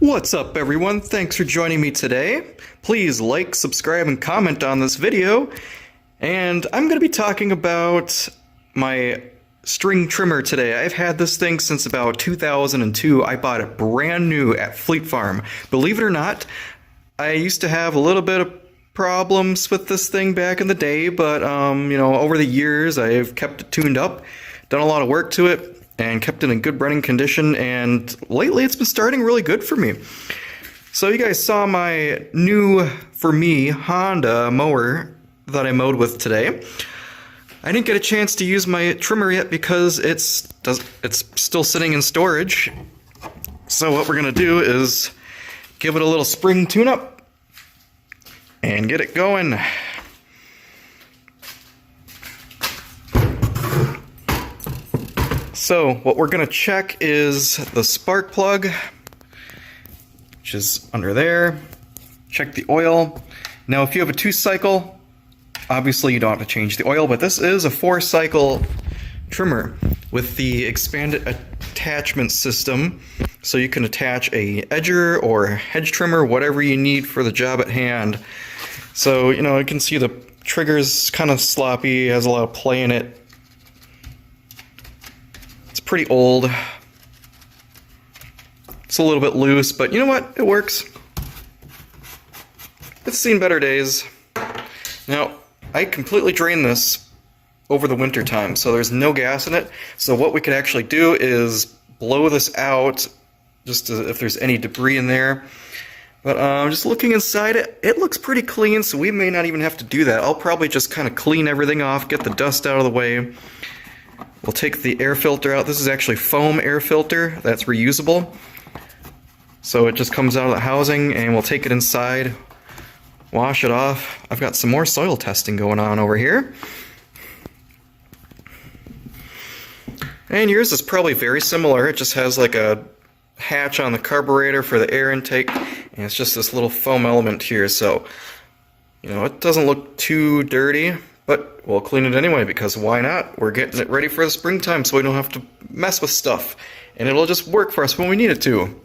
What's up everyone, thanks for joining me today. Please like, subscribe, and comment on this video. And I'm going to be talking about my string trimmer today. I've had this thing since about 2002. I bought it brand new at Fleet Farm. Believe it or not, I used to have a little bit of problems with this thing back in the day, but over the years I've kept it tuned up, done a lot of work to it, and kept it in good running condition, and lately it's been starting really good for me. So you guys saw my new, for me, Honda mower that I mowed with today. I didn't get a chance to use my trimmer yet because it's still sitting in storage. So what we're gonna do is give it a little spring tune-up and get it going. So what we're going to check is the spark plug, which is under there. Check the oil. Now if you have a 2-cycle, obviously you don't have to change the oil, but this is a 4-cycle trimmer with the expanded attachment system, so you can attach a edger or hedge trimmer, whatever you need for the job at hand. So, you can see the trigger's kind of sloppy, has a lot of play in it. Pretty old. It's a little bit loose, but you know what? It works. It's seen better days. Now, I completely drained this over the winter time, so there's no gas in it. So what we could actually do is blow this out, just if there's any debris in there. But just looking inside it, it looks pretty clean, so we may not even have to do that. I'll probably just kind of clean everything off, get the dust out of the way. We'll take the air filter out. This is actually foam air filter that's reusable. So it just comes out of the housing, and we'll take it inside, wash it off. I've got some more soil testing going on over here. And yours is probably very similar. It just has like a hatch on the carburetor for the air intake, and it's just this little foam element here. So, it doesn't look too dirty. But we'll clean it anyway, because why not? We're getting it ready for the springtime so we don't have to mess with stuff. And it'll just work for us when we need it to.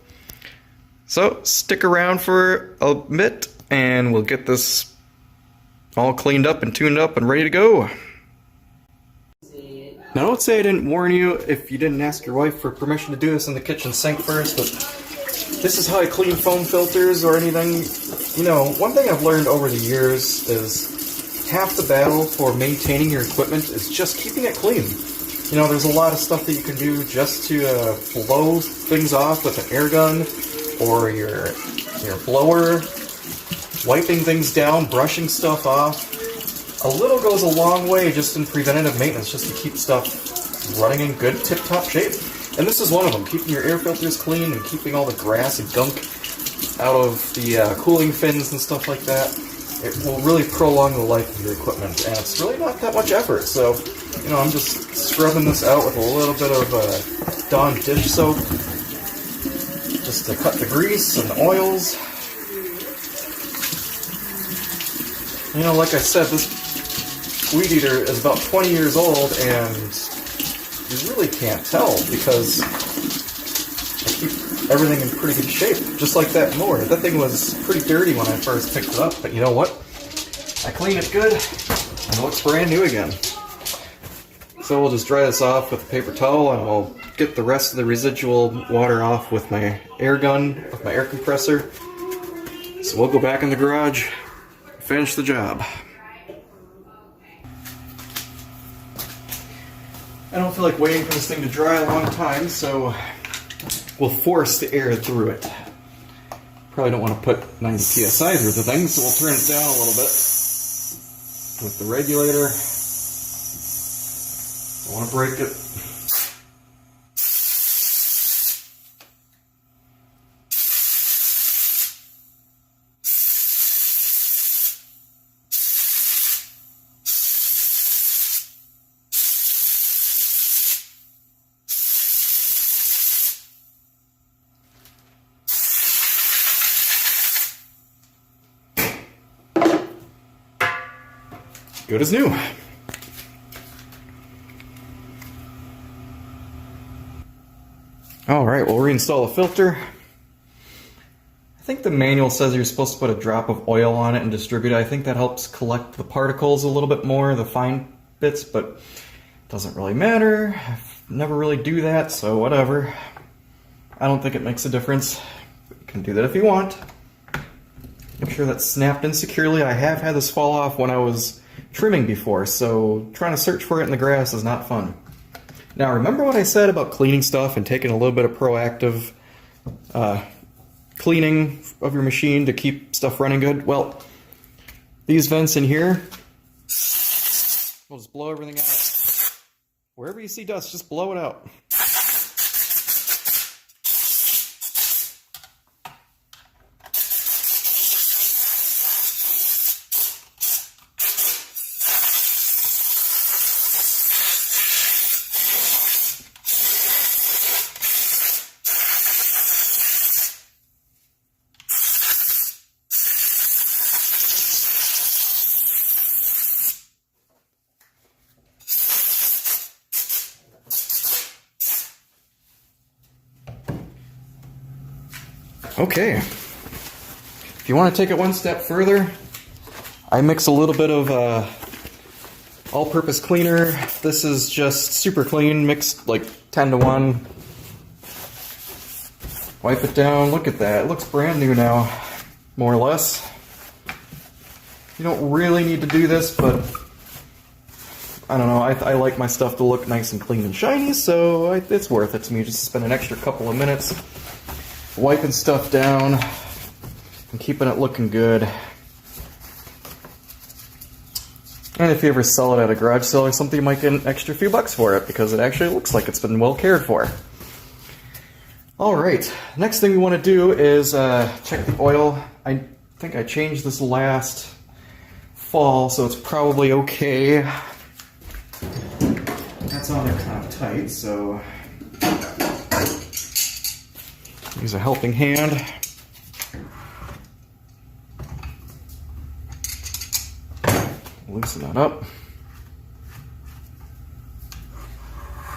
So stick around for a bit and we'll get this all cleaned up and tuned up and ready to go. Now don't say I didn't warn you if you didn't ask your wife for permission to do this in the kitchen sink first, but this is how I clean foam filters or anything. One thing I've learned over the years is half the battle for maintaining your equipment is just keeping it clean. There's a lot of stuff that you can do just to blow things off with an air gun or your blower, wiping things down, brushing stuff off. A little goes a long way just in preventative maintenance, just to keep stuff running in good tip-top shape. And this is one of them, keeping your air filters clean and keeping all the grass and gunk out of the cooling fins and stuff like that. It will really prolong the life of your equipment, and it's really not that much effort. So, I'm just scrubbing this out with a little bit of Dawn dish soap, just to cut the grease and the oils. Like I said, this weed eater is about 20 years old, and you really can't tell because I keep everything in pretty good shape, just like that mower. That thing was pretty dirty when I first picked it up, but you know what? I clean it good, and it looks brand new again. So we'll just dry this off with a paper towel, and we'll get the rest of the residual water off with my air gun, with my air compressor. So we'll go back in the garage, finish the job. I don't feel like waiting for this thing to dry a long time, so we'll force the air through it. Probably don't want to put 90 psi through the thing, so we'll turn it down a little bit with the regulator. Don't want to break it. Good as new. Alright, we'll reinstall the filter. think the manual says you're supposed to put a drop of oil on it and distribute it. I think that helps collect the particles a little bit more, the fine bits, but it doesn't really matter. I never really do that, so whatever. I don't think it makes a difference. You can do that if you want. Make sure that's snapped in securely. I have had this fall off when I was trimming before, so trying to search for it in the grass is not fun. Now, remember what I said about cleaning stuff and taking a little bit of proactive cleaning of your machine to keep stuff running good? Well, these vents in here, we'll just blow everything out. Wherever you see dust, just blow it out. Okay, if you want to take it one step further, I mix a little bit of all-purpose cleaner. This is just super clean, mixed like 10 to 1. Wipe it down, look at that, it looks brand new now, more or less. You don't really need to do this, but I don't know, I like my stuff to look nice and clean and shiny, so it's worth it to me just to spend an extra couple of minutes wiping stuff down and keeping it looking good. And if you ever sell it at a garage sale or something, you might get an extra few bucks for it because it actually looks like it's been well cared for. Alright, next thing we want to do is check the oil. I think I changed this last fall, so it's probably okay. That's on there kind of tight, so use a helping hand. Loosen that up.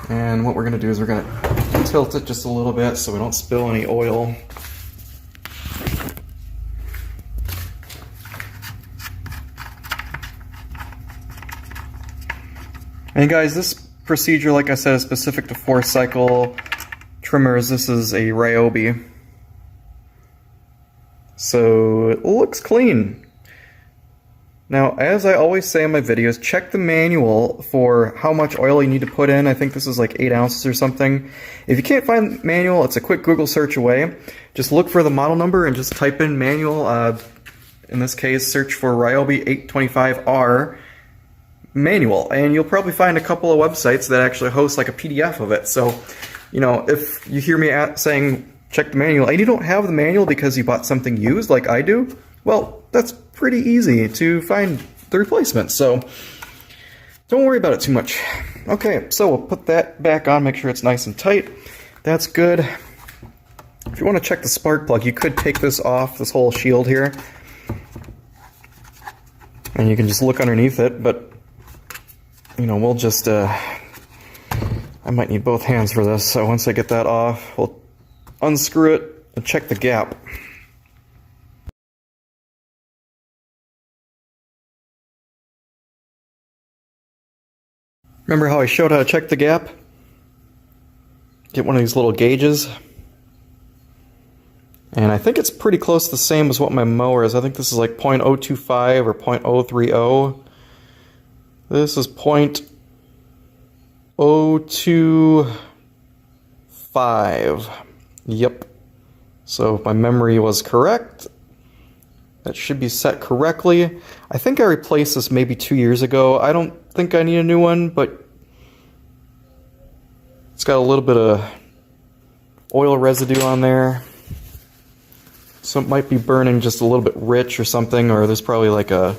And what we're going to do is we're going to tilt it just a little bit so we don't spill any oil. And guys, this procedure, like I said, is specific to 4-cycle trimmers. This is a Ryobi, so it looks clean. Now, as I always say in my videos, check the manual for how much oil you need to put in. I think this is like 8 ounces or something. If you can't find the manual, it's a quick Google search away. Just look for the model number and just type in manual. In this case, search for Ryobi 825R manual, and you'll probably find a couple of websites that actually host like a PDF of it. So, you know, if you hear me saying check the manual, and you don't have the manual because you bought something used like I do, well, that's pretty easy to find the replacement, so don't worry about it too much. Okay, so we'll put that back on, make sure it's nice and tight. That's good. If you want to check the spark plug, you could take this off, this whole shield here, and you can just look underneath it, but, you know, we'll just, I might need both hands for this, so once I get that off, we'll unscrew it and check the gap. Remember how I showed how to check the gap? Get one of these little gauges. And I think it's pretty close to the same as what my mower is. I think this is like 0.025 or 0.030. This is 0.025. Yep. So if my memory was correct, that should be set correctly. I think I replaced this maybe 2 years ago. I don't think I need a new one, but it's got a little bit of oil residue on there. So it might be burning just a little bit rich or something, or there's probably like a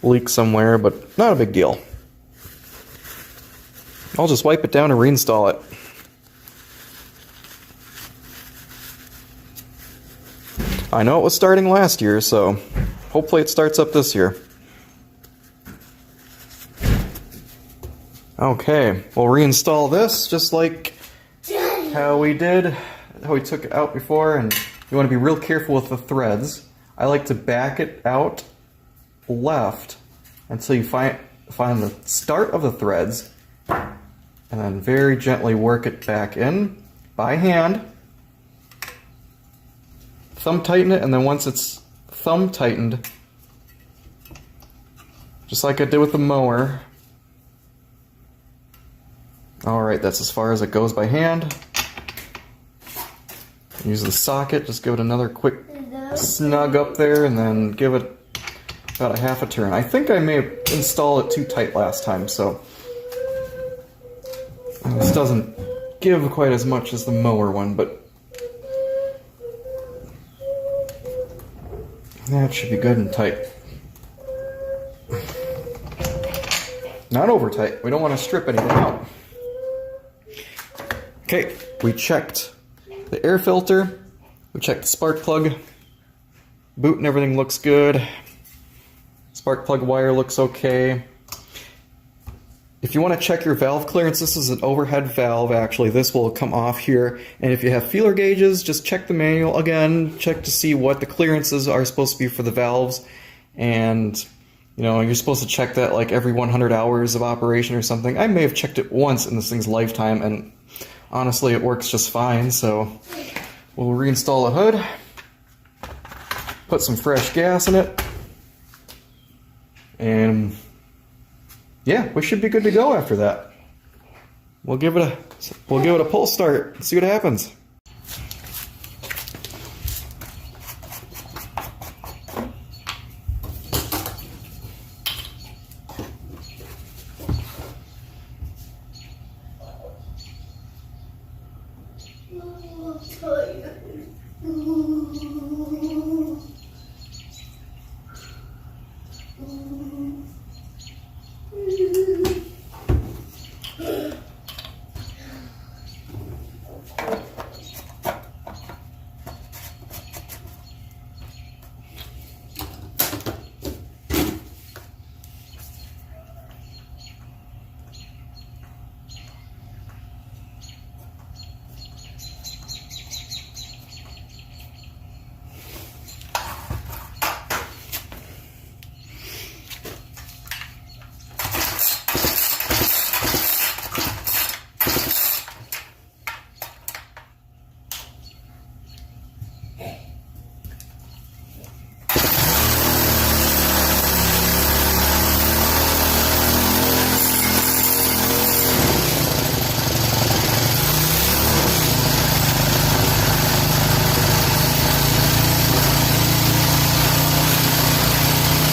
leak somewhere, but not a big deal. I'll just wipe it down and reinstall it. I know it was starting last year, so hopefully it starts up this year. Okay, we'll reinstall this just like how we took it out before, and You want to be real careful with the threads. I like to back it out left until you find the start of the threads, and then very gently work it back in by hand. Thumb tighten it, and then once it's thumb tightened, just like I did with the mower. Alright, that's as far as it goes by hand. Use the socket, just give it another quick snug up there, and then give it about a half a turn. I think I may have installed it too tight last time, so this doesn't give quite as much as the mower one, but that should be good and tight. Not over tight. We don't want to strip anything out. Okay, we checked the air filter, we checked the spark plug, boot and everything looks good, spark plug wire looks okay. If you want to check your valve clearance, this is an overhead valve actually, this will come off here, and if you have feeler gauges, just check the manual again, check to see what the clearances are supposed to be for the valves, and you know, you're supposed to check that like every 100 hours of operation or something. I may have checked it once in this thing's lifetime, and honestly, it works just fine, so we'll reinstall the hood, put some fresh gas in it, and yeah, we should be good to go after that. We'll give it a pull start and see what happens.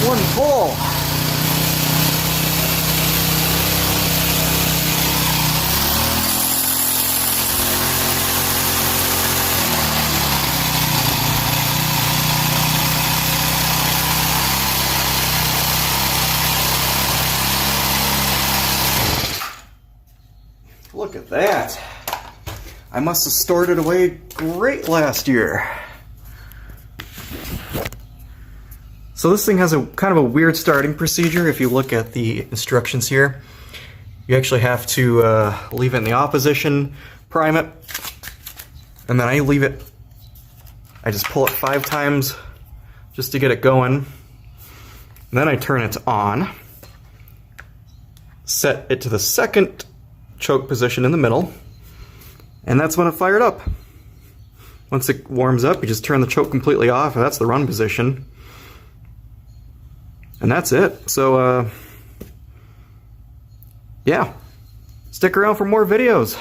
One pull. Look at that. I must have stored it away great last year. So this thing has a kind of a weird starting procedure. If you look at the instructions here, you actually have to leave it in the opposition, prime it, and then I just pull it 5 times just to get it going. And then I turn it on, set it to the second choke position in the middle, and that's when it fired up. Once it warms up, you just turn the choke completely off, and that's the run position. And that's it. So, yeah, stick around for more videos.